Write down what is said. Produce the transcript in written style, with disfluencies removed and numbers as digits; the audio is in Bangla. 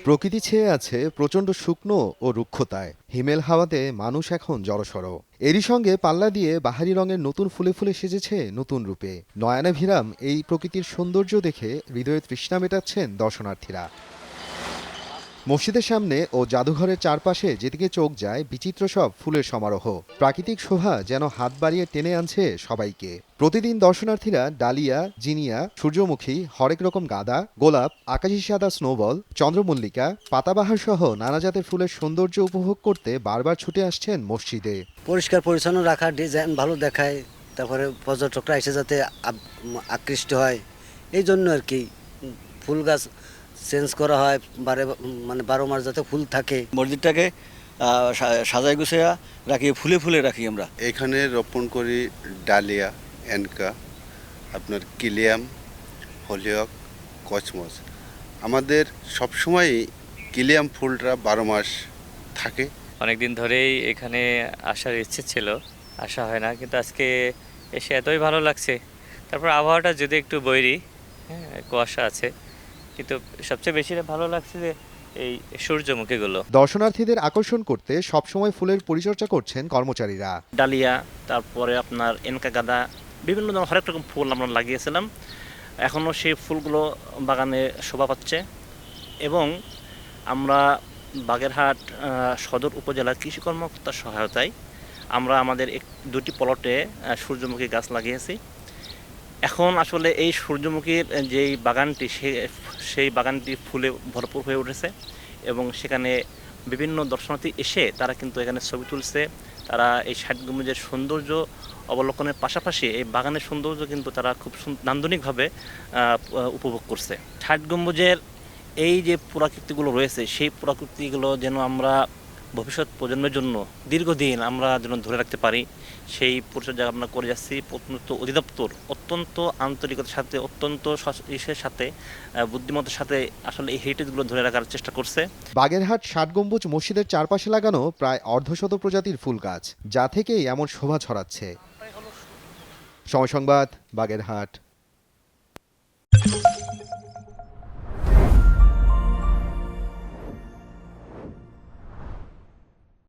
প্রকৃতি ছেয়ে আছে প্রচণ্ড শুকনো ও রুক্ষতায়। হিমেল হাওয়াতে মানুষ এখন জড়সড়। এরই সঙ্গে পাল্লা দিয়ে বাহারি রঙের নতুন ফুলে ফুলে সেজেছে নতুন রূপে। নয়নাভিরাম এই প্রকৃতির সৌন্দর্য দেখে হৃদয়ে তৃষ্ণা মেটাচ্ছেন দর্শনার্থীরা। মসজিদের সামনে ও জাদুঘরের চারপাশে যেদিকে চোখ যায় বিচিত্র সব ফুলের সমারোহ। প্রাকৃতিক শোভা যেন হাত বাড়িয়ে টেনে আনছে সবাইকে। প্রতিদিন দর্শনার্থীরা ডালিয়া, জিনিয়া, সূর্যমুখী, হরেক রকম গাঁদা, গোলাপ, আকাশি সাদা স্নোবল, চন্দ্রমল্লিকা, পাতাবাহার সহ নানা জাতের ফুলের সৌন্দর্য উপভোগ করতে বারবার ছুটে আসছেন মসজিদে। পরিষ্কার পরিচ্ছন্ন রাখা, ডিজাইন ভালো দেখায়, তারপরে পর্যটকরা এসে যাতে আকৃষ্ট হয়, এই জন্য আর কি ফুল গাছ চেঞ্জ করা হয়, মানে 12 মাস যাতে ফুল থাকে। মসজিদটাকে সাজাই গুছাইয়া রাখি, ফুলে ফুলে রাখি আমরা। এখানে রোপণ করি ডালিয়া, এনকা, আপনার কিলিয়াম, হলিয়ক, কসমস। আমাদের সবসময়ই কিলিয়াম ফুলটা 12 মাস থাকে। অনেকদিন ধরেই এখানে আসার ইচ্ছে ছিল, আসা হয় না, কিন্তু আজকে এসে এতই ভালো লাগছে। তারপর আবহাওয়াটা যদি একটু বৈরী, হ্যাঁ, কুয়াশা আছে, কিন্তু সবচেয়ে বেশি ভালো লাগছে যে এই সূর্যমুখীগুলো। দর্শনার্থীদের আকর্ষণ করতে সবসময় ফুলের পরিচর্যা করছেন কর্মচারীরা। ডালিয়া, তারপরে আপনার এনকা গাঁদা, বিভিন্ন ধরনের হরেক রকম ফুল আমরা লাগিয়েছিলাম। এখনও সেই ফুলগুলো বাগানে শোভা পাচ্ছে এবং আমরা বাগেরহাট সদর উপজেলার কৃষি কর্মকর্তার সহায়তায় আমরা আমাদের দুটি প্লটে সূর্যমুখী গাছ লাগিয়েছি। এখন আসলে এই সূর্যমুখীর যেই বাগানটি সেই বাগানটি ফুলে ভরপুর হয়ে উঠেছে এবং সেখানে বিভিন্ন দর্শনার্থী এসে তারা কিন্তু এখানে ছবি তুলছে। তারা এই 60 গম্বুজের সৌন্দর্য অবলোকনের পাশাপাশি এই বাগানের সৌন্দর্য কিন্তু তারা খুব নান্দনিকভাবে উপভোগ করছে। 60 গম্বুজের এই যে পুরাকীর্তিগুলো রয়েছে, সেই পুরাকীর্তিগুলো যেন আমরা ভবিষ্যৎ প্রজন্মের জন্য দীর্ঘদিন আমরা যেন ধরে রাখতে পারি, সেই পরিচর্যা আমরা করে যাচ্ছি। প্রত্নতত্ত্ব অধিদপ্তর অত্যন্ত আন্তরিকতার সাথে, অত্যন্ত ইসের সাথে, বুদ্ধিমত্তার সাথে আসলে এই হেরিটেজগুলো ধরে রাখার চেষ্টা করছে। বাগেরহাট 60 গম্বুজ মসজিদের চারপাশে লাগানো প্রায় অর্ধশত প্রজাতির ফুল গাছ, যা থেকেই এমন শোভা ছড়াচ্ছে। সময় সংবাদ, বাগেরহাট।